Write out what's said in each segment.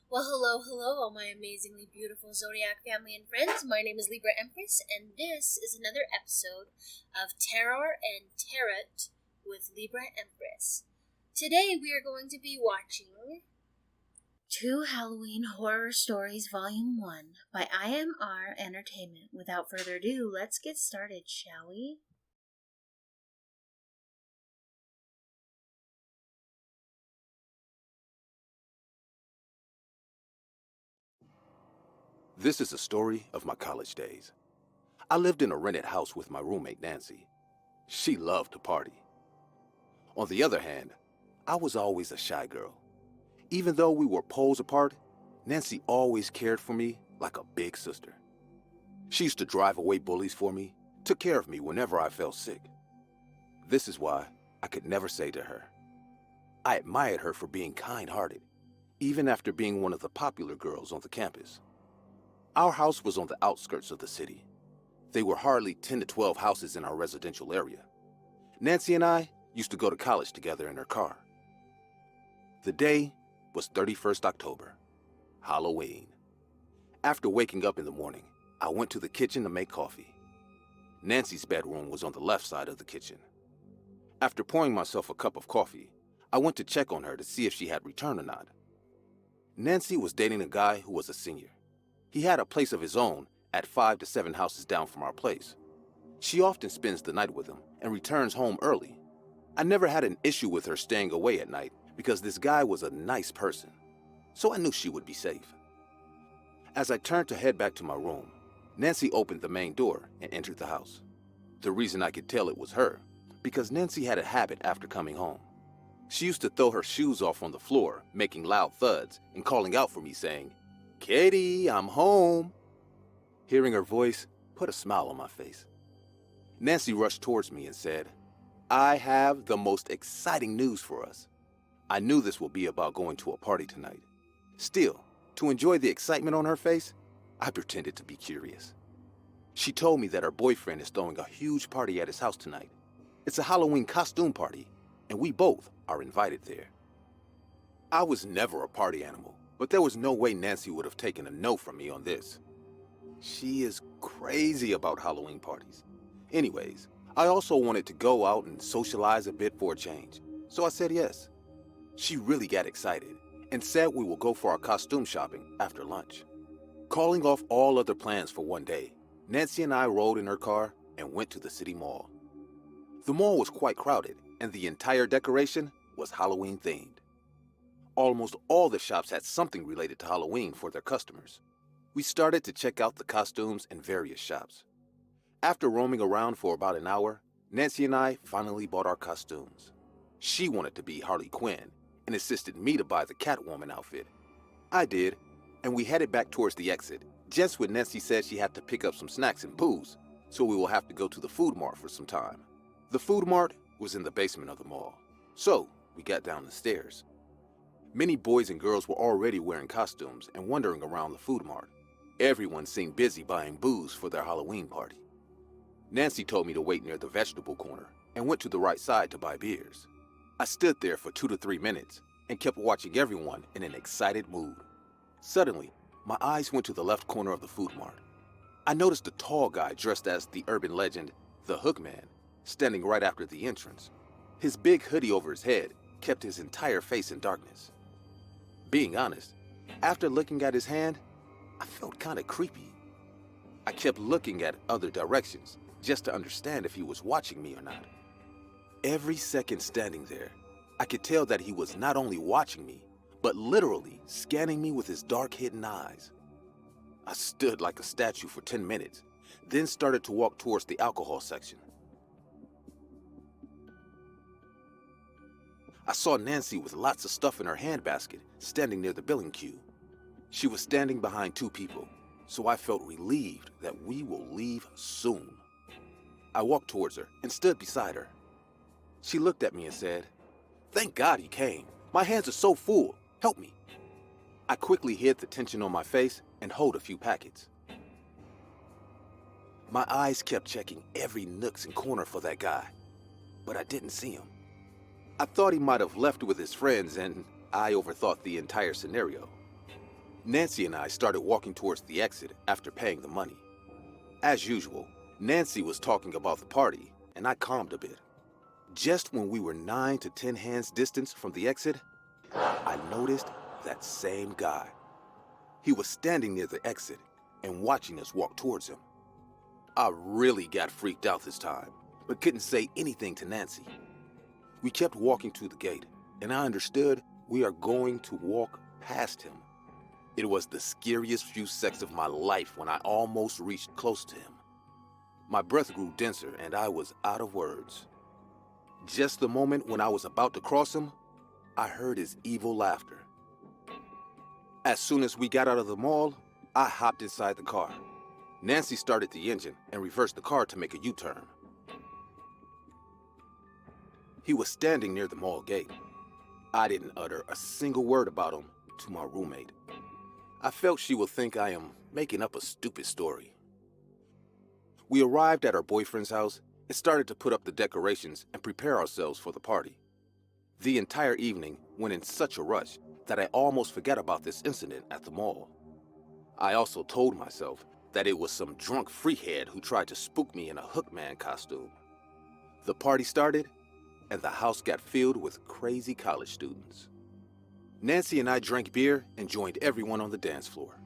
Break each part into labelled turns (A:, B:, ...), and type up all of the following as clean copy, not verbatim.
A: Well, hello, all my amazingly beautiful zodiac family and friends. My name is Libra Empress, and this is another episode of Terror and Tarot with Libra Empress. Today we are going to be watching Two Halloween Horror Stories Volume 1 by IMR Entertainment. Without further ado, let's get started, shall we?
B: This is a story of my college days. I lived in a rented house with my roommate, Nancy. She loved to party. On the other hand, I was always a shy girl. Even though we were poles apart, Nancy always cared for me like a big sister. She used to drive away bullies for me, took care of me whenever I fell sick. This is why I could never say to her. I admired her for being kind-hearted, even after being one of the popular girls on the campus. Our house was on the outskirts of the city. There were hardly 10 to 12 houses in our residential area. Nancy and I used to go to college together in her car. The day was 31st October, Halloween. After waking up in the morning, I went to the kitchen to make coffee. Nancy's bedroom was on the left side of the kitchen. After pouring myself a cup of coffee, I went to check on her to see if she had returned or not. Nancy was dating a guy who was a senior. He had a place of his own at 5 to 7 houses down from our place. She often spends the night with him and returns home early. I never had an issue with her staying away at night because this guy was a nice person, so I knew she would be safe. As I turned to head back to my room, Nancy opened the main door and entered the house. The reason I could tell it was her, because Nancy had a habit after coming home. She used to throw her shoes off on the floor, making loud thuds and calling out for me saying, "Katie, I'm home." Hearing her voice put a smile on my face. Nancy rushed towards me and said, "I have the most exciting news for us." I knew this would be about going to a party tonight. Still, to enjoy the excitement on her face, I pretended to be curious. She told me that her boyfriend is throwing a huge party at his house tonight. It's a Halloween costume party, and we both are invited there. I was never a party animal, but there was no way Nancy would have taken a no from me on this. She is crazy about Halloween parties. Anyways, I also wanted to go out and socialize a bit for a change, so I said yes. She really got excited and said we will go for our costume shopping after lunch. Calling off all other plans for one day, Nancy and I rode in her car and went to the city mall. The mall was quite crowded, and the entire decoration was Halloween themed. Almost all the shops had something related to Halloween for their customers. We started to check out the costumes in various shops. After roaming around for about an hour, Nancy and I finally bought our costumes. She wanted to be Harley Quinn and insisted me to buy the Catwoman outfit. I did, and we headed back towards the exit, just when Nancy said she had to pick up some snacks and booze, so we will have to go to the food mart for some time. The food mart was in the basement of the mall, so we got down the stairs. Many boys and girls were already wearing costumes and wandering around the food mart. Everyone seemed busy buying booze for their Halloween party. Nancy told me to wait near the vegetable corner and went to the right side to buy beers. I stood there for 2 to 3 minutes and kept watching everyone in an excited mood. Suddenly, my eyes went to the left corner of the food mart. I noticed a tall guy dressed as the urban legend, the Hook Man, standing right after the entrance. His big hoodie over his head kept his entire face in darkness. Being honest, after looking at his hand, I felt kind of creepy. I kept looking at other directions just to understand if he was watching me or not. Every second standing there, I could tell that he was not only watching me, but literally scanning me with his dark hidden eyes. I stood like a statue for 10 minutes, then started to walk towards the alcohol section. I saw Nancy with lots of stuff in her handbasket standing near the billing queue. She was standing behind 2 people, so I felt relieved that we will leave soon. I walked towards her and stood beside her. She looked at me and said, "Thank God you came. My hands are so full. Help me." I quickly hid the tension on my face and held a few packets. My eyes kept checking every nooks and corner for that guy, but I didn't see him. I thought he might have left with his friends, and I overthought the entire scenario. Nancy and I started walking towards the exit after paying the money. As usual, Nancy was talking about the party, and I calmed a bit. Just when we were 9 to 10 hands distance from the exit, I noticed that same guy. He was standing near the exit and watching us walk towards him. I really got freaked out this time, but couldn't say anything to Nancy. We kept walking to the gate, and I understood we are going to walk past him. It was the scariest few seconds of my life when I almost reached close to him. My breath grew denser and I was out of words. Just the moment when I was about to cross him, I heard his evil laughter. As soon as we got out of the mall, I hopped inside the car. Nancy started the engine and reversed the car to make a U-turn. He was standing near the mall gate. I didn't utter a single word about him to my roommate. I felt she would think I am making up a stupid story. We arrived at our boyfriend's house and started to put up the decorations and prepare ourselves for the party. The entire evening went in such a rush that I almost forgot about this incident at the mall. I also told myself that it was some drunk freakhead who tried to spook me in a hookman costume. The party started, and the house got filled with crazy college students. Nancy and I drank beer and joined everyone on the dance floor.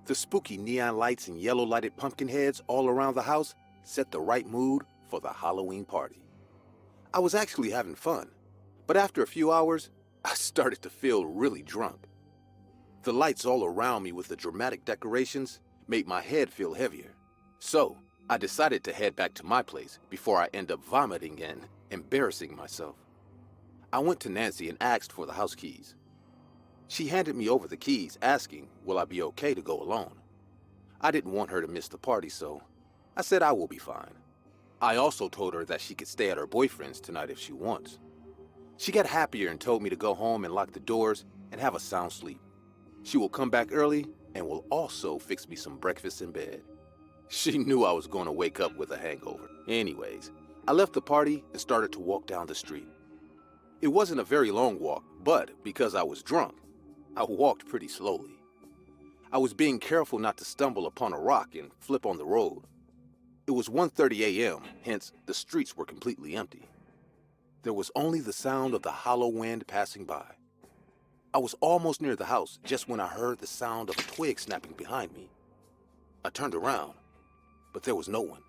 B: The spooky neon lights and yellow lighted pumpkin heads all around the house set the right mood for the Halloween party. I was actually having fun, but after a few hours, I started to feel really drunk. The lights all around me with the dramatic decorations made my head feel heavier. So, I decided to head back to my place before I end up vomiting and embarrassing myself. I went to Nancy and asked for the house keys. She handed me over the keys, asking, will I be okay to go alone? I didn't want her to miss the party, so I said I will be fine. I also told her that she could stay at her boyfriend's tonight if she wants. She got happier and told me to go home and lock the doors and have a sound sleep. She will come back early and will also fix me some breakfast in bed. She knew I was going to wake up with a hangover. Anyways, I left the party and started to walk down the street. It wasn't a very long walk, but because I was drunk, I walked pretty slowly. I was being careful not to stumble upon a rock and flip on the road. It was 1:30 a.m., hence the streets were completely empty. There was only the sound of the hollow wind passing by. I was almost near the house just when I heard the sound of a twig snapping behind me. I turned around, but there was no one.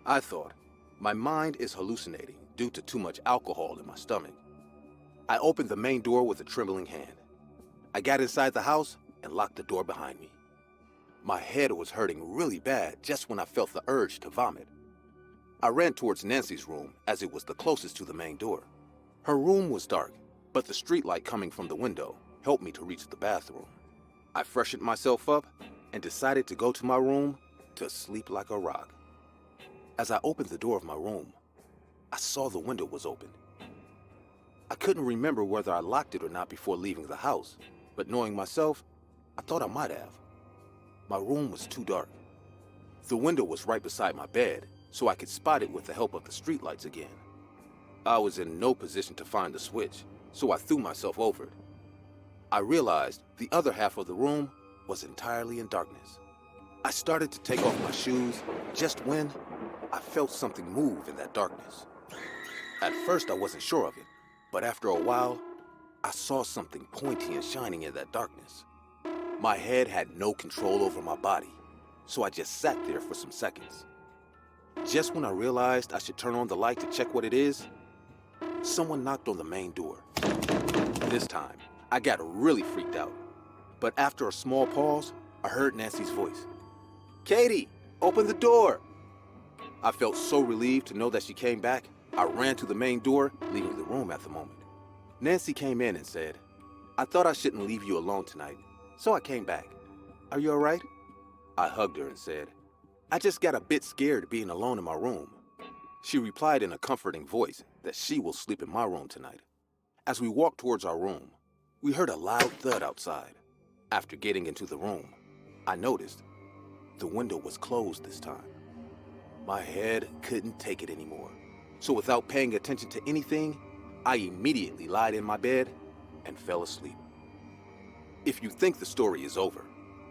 B: I thought, my mind is hallucinating due to too much alcohol in my stomach. I opened the main door with a trembling hand. I got inside the house and locked the door behind me. My head was hurting really bad just when I felt the urge to vomit. I ran towards Nancy's room as it was the closest to the main door. Her room was dark, but the streetlight coming from the window helped me to reach the bathroom. I freshened myself up and decided to go to my room to sleep like a rock. As I opened the door of my room, I saw the window was open. I couldn't remember whether I locked it or not before leaving the house, but knowing myself, I thought I might have. My room was too dark. The window was right beside my bed, so I could spot it with the help of the streetlights again. I was in no position to find the switch, so I threw myself over it. I realized the other half of the room was entirely in darkness. I started to take off my shoes just when I felt something move in that darkness. At first I wasn't sure of it, but after a while, I saw something pointy and shining in that darkness. My head had no control over my body, so I just sat there for some seconds. Just when I realized I should turn on the light to check what it is, someone knocked on the main door. This time, I got really freaked out, but after a small pause, I heard Nancy's voice. "Katie, open the door!" I felt so relieved to know that she came back, I ran to the main door, leaving the room at the moment. Nancy came in and said, "I thought I shouldn't leave you alone tonight, so I came back. Are you all right?" I hugged her and said, "I just got a bit scared being alone in my room." She replied in a comforting voice that she will sleep in my room tonight. As we walked towards our room, we heard a loud thud outside. After getting into the room, I noticed the window was closed this time. My head couldn't take it anymore, so without paying attention to anything, I immediately lied in my bed and fell asleep. If you think the story is over,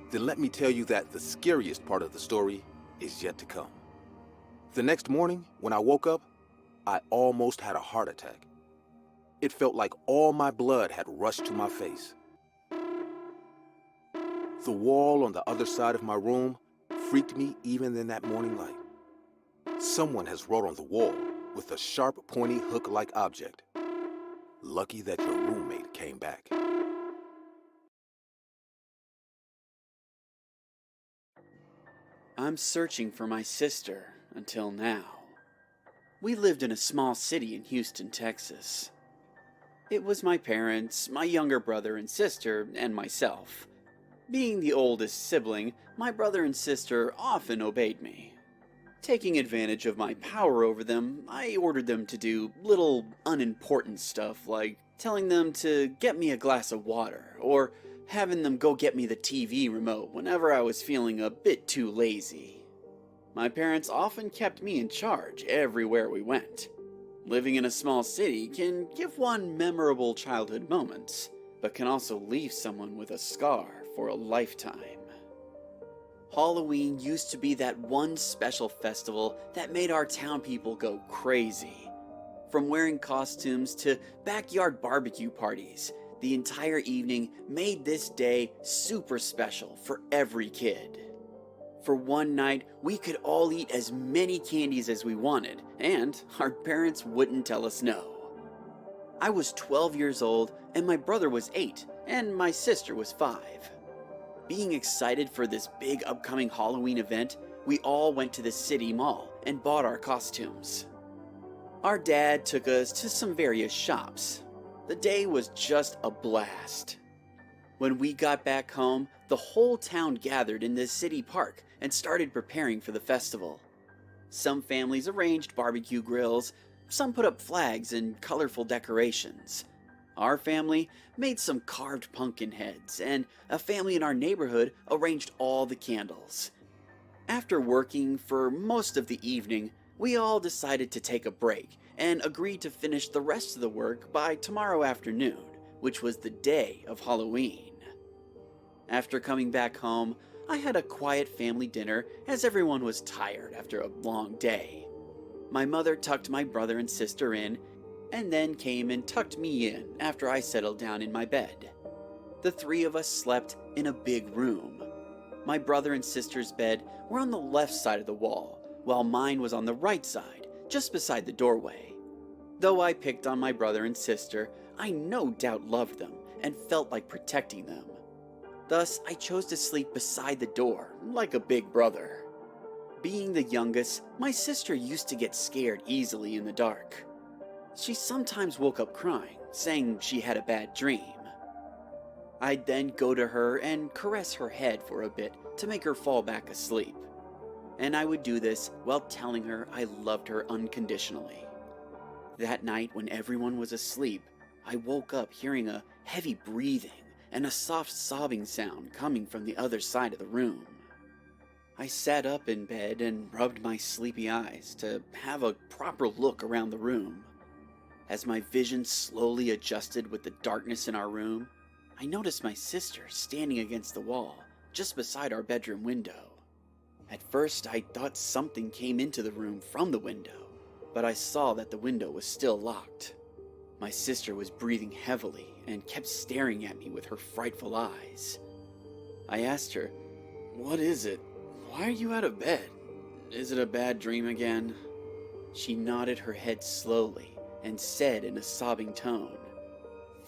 B: then let me tell you that the scariest part of the story is yet to come. The next morning, when I woke up, I almost had a heart attack. It felt like all my blood had rushed to my face. The wall on the other side of my room freaked me even in that morning light. Someone has wrote on the wall with a sharp, pointy, hook-like object. Lucky that your roommate came back.
C: I'm searching for my sister until now. We lived in a small city in Houston, Texas. It was my parents, my younger brother and sister, and myself. Being the oldest sibling, my brother and sister often obeyed me. Taking advantage of my power over them, I ordered them to do little unimportant stuff like telling them to get me a glass of water or having them go get me the TV remote whenever I was feeling a bit too lazy. My parents often kept me in charge everywhere we went. Living in a small city can give one memorable childhood moments, but can also leave someone with a scar for a lifetime. Halloween used to be that one special festival that made our town people go crazy. From wearing costumes to backyard barbecue parties, the entire evening made this day super special for every kid. For one night, we could all eat as many candies as we wanted, and our parents wouldn't tell us no. I was 12 years old, and my brother was 8, and my sister was 5. Being excited for this big upcoming Halloween event, we all went to the city mall and bought our costumes. Our dad took us to some various shops. The day was just a blast. When we got back home, the whole town gathered in the city park and started preparing for the festival. Some families arranged barbecue grills, some put up flags and colorful decorations. Our family made some carved pumpkin heads, and a family in our neighborhood arranged all the candles. After working for most of the evening, we all decided to take a break and agreed to finish the rest of the work by tomorrow afternoon, which was the day of Halloween. After coming back home, I had a quiet family dinner as everyone was tired after a long day. My mother tucked my brother and sister in, and then came and tucked me in after I settled down in my bed. The three of us slept in a big room. My brother and sister's bed were on the left side of the wall, while mine was on the right side, just beside the doorway. Though I picked on my brother and sister, I no doubt loved them and felt like protecting them. Thus, I chose to sleep beside the door, like a big brother. Being the youngest, my sister used to get scared easily in the dark. She sometimes woke up crying, saying she had a bad dream. I'd then go to her and caress her head for a bit to make her fall back asleep. And I would do this while telling her I loved her unconditionally. That night, when everyone was asleep, I woke up hearing a heavy breathing and a soft sobbing sound coming from the other side of the room. I sat up in bed and rubbed my sleepy eyes to have a proper look around the room. As my vision slowly adjusted with the darkness in our room, I noticed my sister standing against the wall, just beside our bedroom window. At first, I thought something came into the room from the window, but I saw that the window was still locked. My sister was breathing heavily and kept staring at me with her frightful eyes. I asked her, "What is it? Why are you out of bed? Is it a bad dream again?" She nodded her head slowly and said in a sobbing tone,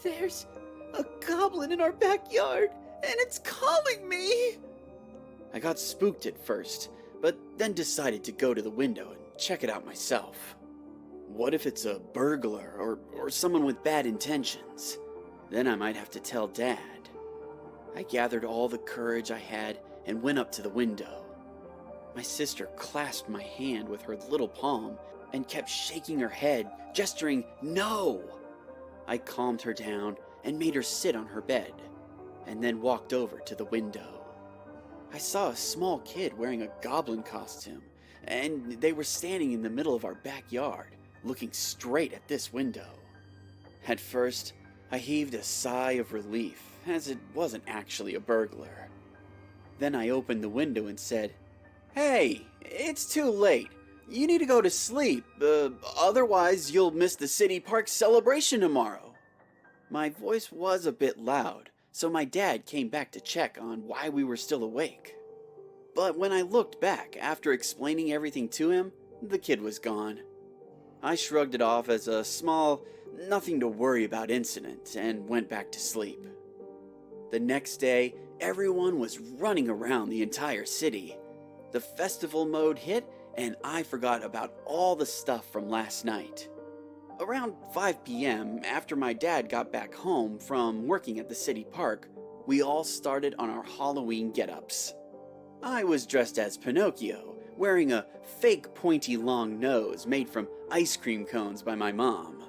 C: "There's a goblin in our backyard, and it's calling me!" I got spooked at first, but then decided to go to the window and check it out myself. What if it's a burglar or someone with bad intentions? Then I might have to tell Dad. I gathered all the courage I had and went up to the window. My sister clasped my hand with her little palm and kept shaking her head, gesturing no. I calmed her down and made her sit on her bed, and then walked over to the window. I saw a small kid wearing a goblin costume, and they were standing in the middle of our backyard, looking straight at this window. At first, I heaved a sigh of relief as it wasn't actually a burglar. Then I opened the window and said, "Hey, it's too late. You need to go to sleep, otherwise you'll miss the city park celebration tomorrow." My voice was a bit loud, so my dad came back to check on why we were still awake. But when I looked back after explaining everything to him, the kid was gone. I shrugged it off as a small, nothing to worry about incident and went back to sleep. The next day, everyone was running around the entire city. The festival mode hit, and I forgot about all the stuff from last night. Around 5 p.m., after my dad got back home from working at the city park, we all started on our Halloween get-ups. I was dressed as Pinocchio, wearing a fake pointy long nose made from ice cream cones by my mom.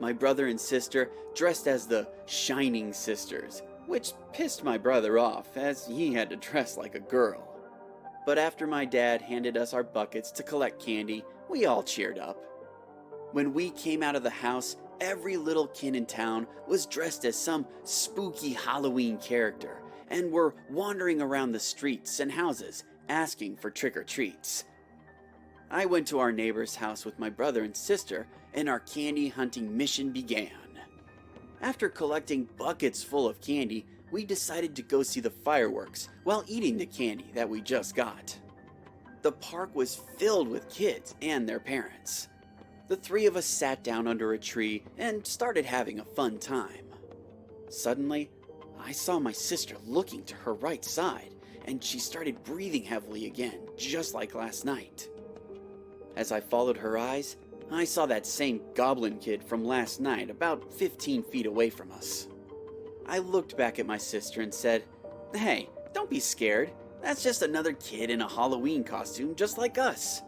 C: My brother and sister dressed as the Shining Sisters, which pissed my brother off as he had to dress like a girl. But after my dad handed us our buckets to collect candy, we all cheered up. When we came out of the house, every little kid in town was dressed as some spooky Halloween character and were wandering around the streets and houses asking for trick-or-treats. I went to our neighbor's house with my brother and sister, and our candy hunting mission began. After collecting buckets full of candy, we decided to go see the fireworks while eating the candy that we just got. The park was filled with kids and their parents. The three of us sat down under a tree and started having a fun time. Suddenly, I saw my sister looking to her right side, and she started breathing heavily again, just like last night. As I followed her eyes, I saw that same goblin kid from last night about 15 feet away from us. I looked back at my sister and said, "Hey, don't be scared. That's just another kid in a Halloween costume just like us."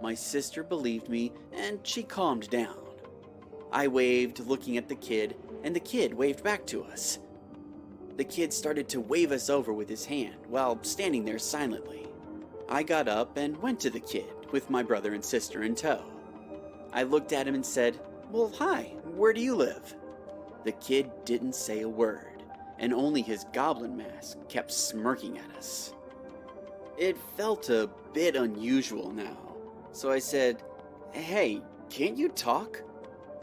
C: My sister believed me, and she calmed down. I waved, looking at the kid, and the kid waved back to us. The kid started to wave us over with his hand while standing there silently. I got up and went to the kid with my brother and sister in tow. I looked at him and said, "Well, hi, where do you live?" The kid didn't say a word, and only his goblin mask kept smirking at us. It felt a bit unusual now, so I said, "Hey, can't you talk?"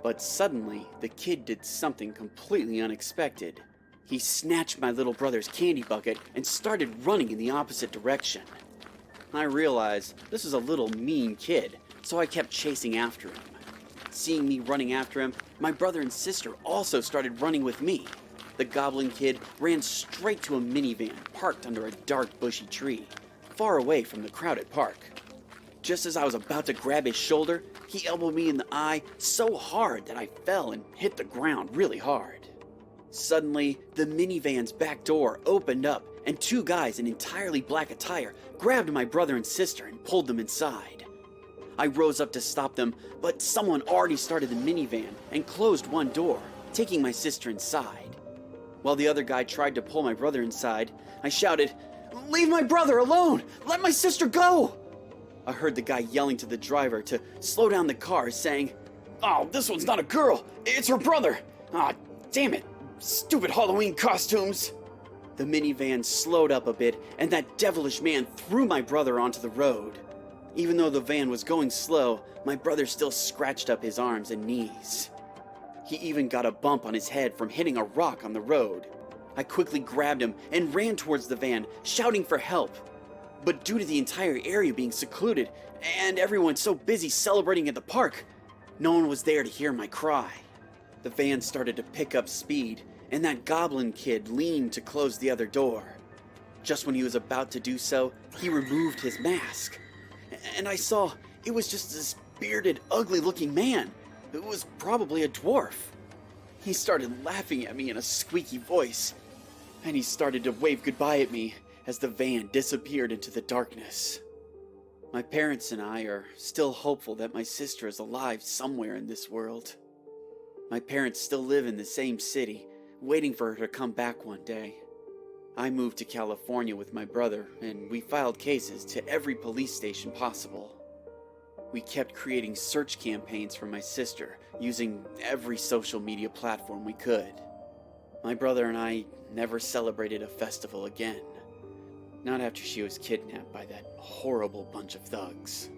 C: But suddenly, the kid did something completely unexpected. He snatched my little brother's candy bucket and started running in the opposite direction. I realized this was a little mean kid, so I kept chasing after him. Seeing me running after him, my brother and sister also started running with me. The goblin kid ran straight to a minivan parked under a dark bushy tree, far away from the crowded park. Just as I was about to grab his shoulder, he elbowed me in the eye so hard that I fell and hit the ground really hard. Suddenly, the minivan's back door opened up, and two guys in entirely black attire grabbed my brother and sister and pulled them inside. I rose up to stop them, but someone already started the minivan and closed one door, taking my sister inside. While the other guy tried to pull my brother inside, I shouted, "Leave my brother alone! Let my sister go!" I heard the guy yelling to the driver to slow down the car, saying, "Oh, this one's not a girl, it's her brother! Ah, damn it! Stupid Halloween costumes!" The minivan slowed up a bit, and that devilish man threw my brother onto the road. Even though the van was going slow, my brother still scratched up his arms and knees. He even got a bump on his head from hitting a rock on the road. I quickly grabbed him and ran towards the van, shouting for help. But due to the entire area being secluded, and everyone so busy celebrating at the park, no one was there to hear my cry. The van started to pick up speed, and that goblin kid leaned to close the other door. Just when he was about to do so, he removed his mask. And I saw it was just this bearded, ugly-looking man. It was probably a dwarf. He started laughing at me in a squeaky voice, and he started to wave goodbye at me as the van disappeared into the darkness. My parents and I are still hopeful that my sister is alive somewhere in this world. My parents still live in the same city, waiting for her to come back one day. I moved to California with my brother, and we filed cases to every police station possible. We kept creating search campaigns for my sister, using every social media platform we could. My brother and I never celebrated a festival again. Not after she was kidnapped by that horrible bunch of thugs.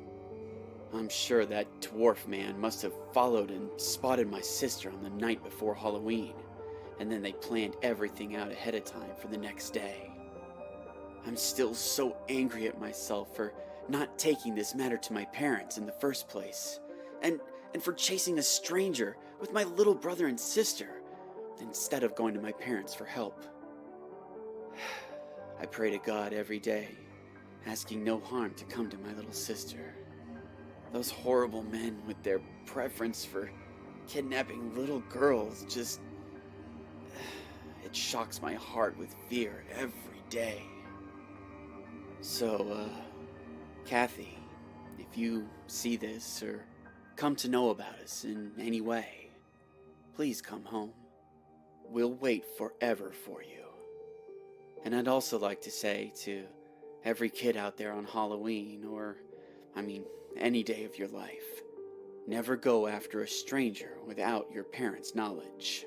C: I'm sure that dwarf man must have followed and spotted my sister on the night before Halloween, and then they planned everything out ahead of time for the next day. I'm still so angry at myself for not taking this matter to my parents in the first place, and for chasing a stranger with my little brother and sister, instead of going to my parents for help. I pray to God every day, asking no harm to come to my little sister. Those horrible men with their preference for kidnapping little girls just... it shocks my heart with fear every day. So, Kathy, if you see this or come to know about us in any way, please come home. We'll wait forever for you. And I'd also like to say to every kid out there on Halloween, or, any day of your life, never go after a stranger without your parents' knowledge.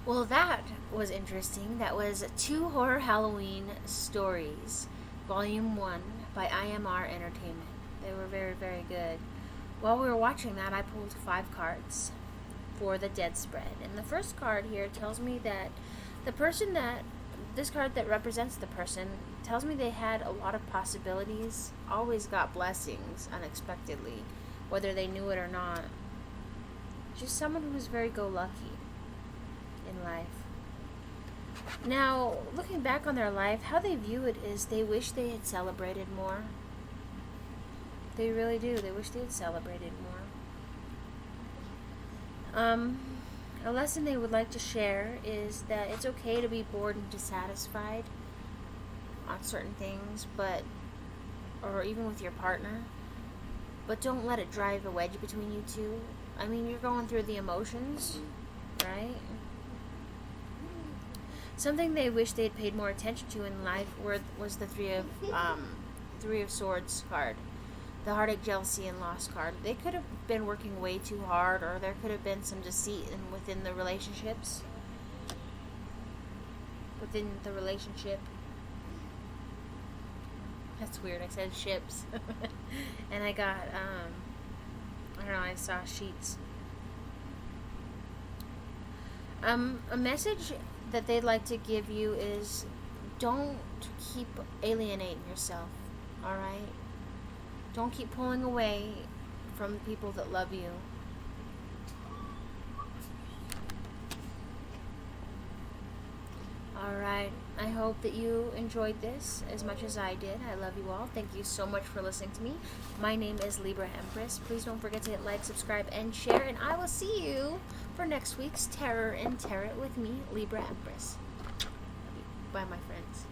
A: Well, that was interesting. That was 2 Horror Halloween Stories, Volume 1 by IMR Entertainment. They were very, very good. While we were watching that, I pulled 5 cards for the dead spread. And the first card here tells me that this card that represents the person tells me they had a lot of possibilities, always got blessings unexpectedly, whether they knew it or not. Just someone who was very go-lucky in life. Now, looking back on their life, how they view it is they wish they had celebrated more. They really do. They wish they had celebrated more. A lesson they would like to share is that it's okay to be bored and dissatisfied on certain things, or even with your partner, but don't let it drive a wedge between you two. You're going through the emotions, right? Something they wish they had paid more attention to in life was the Three of Swords card. The heartache, jealousy, and loss card. They could have been working way too hard, or there could have been some deceit within the relationships. Within the relationship. That's weird. I said ships. And I got, I saw sheets. A message that they'd like to give you is don't keep alienating yourself, alright? Don't keep pulling away from the people that love you. Alright, I hope that you enjoyed this as much as I did. I love you all. Thank you so much for listening to me. My name is Libra Empress. Please don't forget to hit like, subscribe, and share. And I will see you for next week's Terror and Tarot with me, Libra Empress. Bye, my friends.